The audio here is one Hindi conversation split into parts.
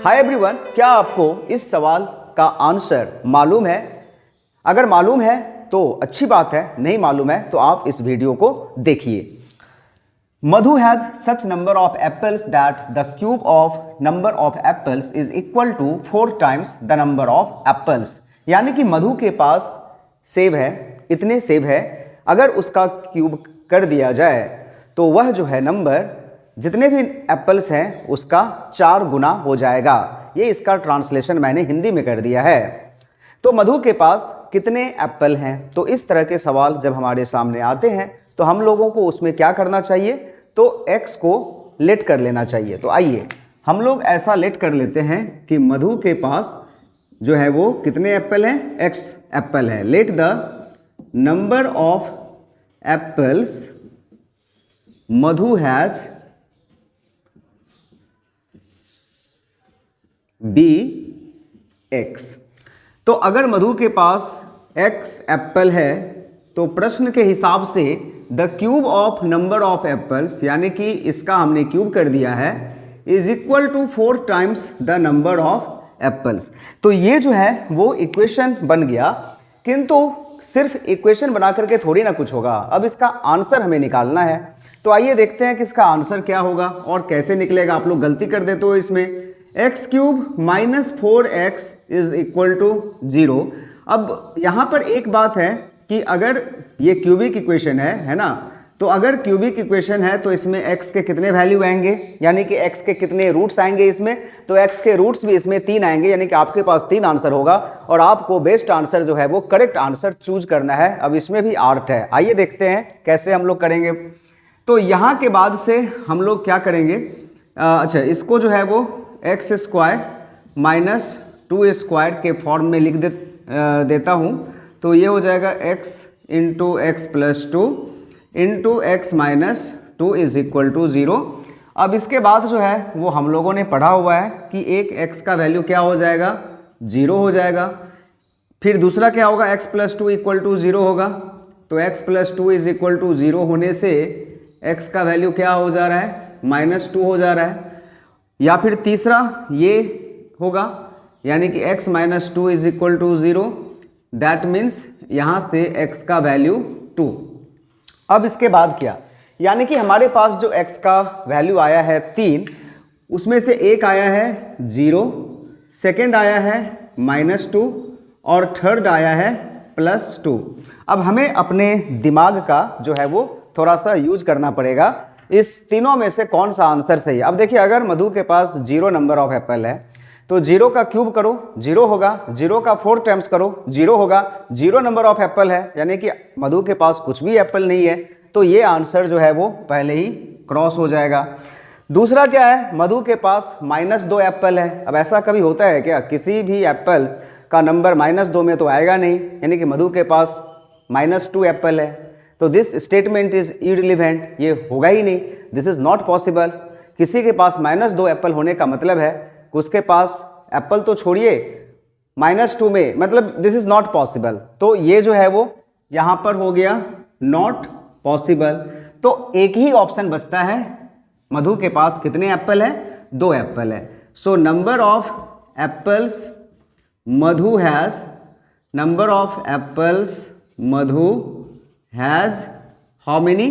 हाय एवरीवन, क्या आपको इस सवाल का आंसर मालूम है? अगर मालूम है तो अच्छी बात है, नहीं मालूम है तो आप इस वीडियो को देखिए। Madhu has such number of apples that the cube of number of apples is equal to 4 times the number of apples. यानी कि मधु के पास सेब है, इतने सेब है, अगर उसका क्यूब कर दिया जाए तो वह जो है नंबर जितने भी एप्पल्स हैं उसका 4 गुना हो जाएगा। ये इसका ट्रांसलेशन मैंने हिंदी में कर दिया है। तो मधु के पास कितने एप्पल हैं? तो इस तरह के सवाल जब हमारे सामने आते हैं तो हम लोगों को उसमें क्या करना चाहिए? तो x को लेट कर लेना चाहिए। तो आइए हम लोग ऐसा लेट कर लेते हैं कि मधु के पास जो है वो कितने एप्पल हैं? x एप्पल है। Let the number of apples Madhu has B x। तो अगर मधु के पास x एप्पल है तो प्रश्न के हिसाब से the cube of number of apples, यानी कि इसका हमने क्यूब कर दिया है, is equal to 4 times the number of apples. तो ये जो है वो इक्वेशन बन गया, किंतु सिर्फ इक्वेशन बना करके थोड़ी ना कुछ होगा। अब इसका आंसर हमें निकालना है। तो आइए देखते हैं कि इसका आंसर क्या होगा और कैसे निकलेगा। आप लोग गलती कर देते हो इसमें। X cube minus 4x is equal to 0। अब यहाँ पर एक बात है कि अगर ये क्यूबिक इक्वेशन है ना, तो अगर क्यूबिक इक्वेशन है तो इसमें x के कितने वैल्यू आएंगे, यानी कि x के कितने रूट्स आएंगे इसमें? तो x के रूट्स भी इसमें 3 आएंगे, यानी कि आपके पास 3 आंसर होगा और आपको बेस्ट आंसर जो है वो करेक्ट आंसर चूज करना है। अब इसमें भी आर्ट है, आइए देखते हैं कैसे हम लोग करेंगे। तो यहाँ के बाद से हम लोग क्या करेंगे? अच्छा, इसको जो है वो एक्स स्क्वायर माइनस 2 स्क्वायर के फॉर्म में लिख देता हूँ। तो ये हो जाएगा x into x plus 2 into x minus 2 is equal to 0। अब इसके बाद जो है वो हम लोगों ने पढ़ा हुआ है कि एक x का वैल्यू क्या हो जाएगा? 0 हो जाएगा। फिर दूसरा क्या होगा? x प्लस 2 इक्वल टू 0 होगा। तो x plus 2 is equal to 0 होने से x का वैल्यू क्या हो जा रहा है? -2 हो जा रहा है। या फिर तीसरा ये होगा, यानी कि x minus 2 is equal to 0। That means यहाँ से x का वैल्यू 2। अब इसके बाद क्या? यानी कि हमारे पास जो x का वैल्यू आया है 3, उसमें से एक आया है 0, सेकेंड आया है -2 और थर्ड आया है +2। अब हमें अपने दिमाग का जो है वो थोड़ा सा यूज करना पड़ेगा। इस तीनों में से कौन सा आंसर सही है? अब देखिए, अगर मधु के पास 0 नंबर ऑफ एप्पल है तो 0 का क्यूब करो 0 होगा, 0 का 4 टाइम्स करो 0 होगा। 0 नंबर ऑफ एप्पल है, यानी कि मधु के पास कुछ भी एप्पल नहीं है, तो ये आंसर जो है वो पहले ही क्रॉस हो जाएगा। दूसरा क्या है? मधु के पास -2 एप्पल है। अब ऐसा कभी होता है क्या? किसी भी एप्पल का नंबर -2 में तो आएगा नहीं, यानी कि मधु के पास -2 एप्पल है। तो दिस स्टेटमेंट इज इररिलेवेंट, ये होगा ही नहीं, दिस इज नॉट पॉसिबल। किसी के पास -2 एप्पल होने का मतलब है कि उसके पास एप्पल तो छोड़िए -2 में, मतलब दिस इज नॉट पॉसिबल। तो ये जो है वो यहाँ पर हो गया नॉट पॉसिबल। तो एक ही ऑप्शन बचता है, मधु के पास कितने एप्पल है? 2 एप्पल है। So number of apples Madhu has, number of apples Madhu has how many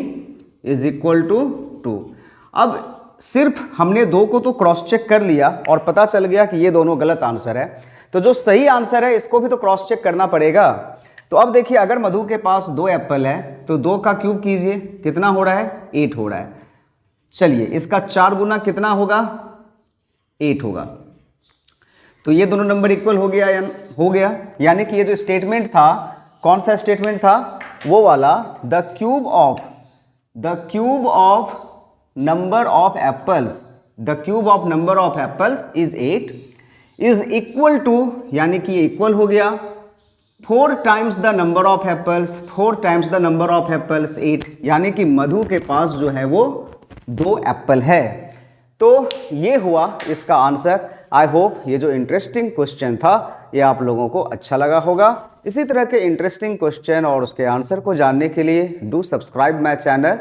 is equal to 2। अब सिर्फ हमने 2 को तो क्रॉस चेक कर लिया और पता चल गया कि ये दोनों गलत आंसर है। तो जो सही आंसर है इसको भी तो क्रॉस चेक करना पड़ेगा। तो अब देखिए, अगर मधु के पास 2 एप्पल है तो 2 का क्यूब कीजिए, कितना हो रहा है? 8 हो रहा है। चलिए, इसका 4 गुना कितना होगा? 8 होगा। तो ये दोनों नंबर इक्वल हो गया। यानी कि ये जो स्टेटमेंट था, कौन सा स्टेटमेंट था? वो वाला, the cube of number of apples, the cube of number of apples is 8 is equal to, यानी कि ये इक्वल हो गया 4 times the number of apples, 4 times the number of apples 8, यानी कि मधु के पास जो है वो 2 एप्पल है। तो ये हुआ इसका आंसर। आई होप ये जो इंटरेस्टिंग क्वेश्चन था ये आप लोगों को अच्छा लगा होगा। इसी तरह के इंटरेस्टिंग क्वेश्चन और उसके आंसर को जानने के लिए do subscribe my channel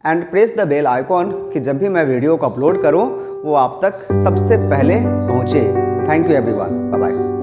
and press the bell icon, कि जब भी मैं वीडियो को अपलोड करूं वो आप तक सबसे पहले पहुँचे। Thank you everyone, bye bye.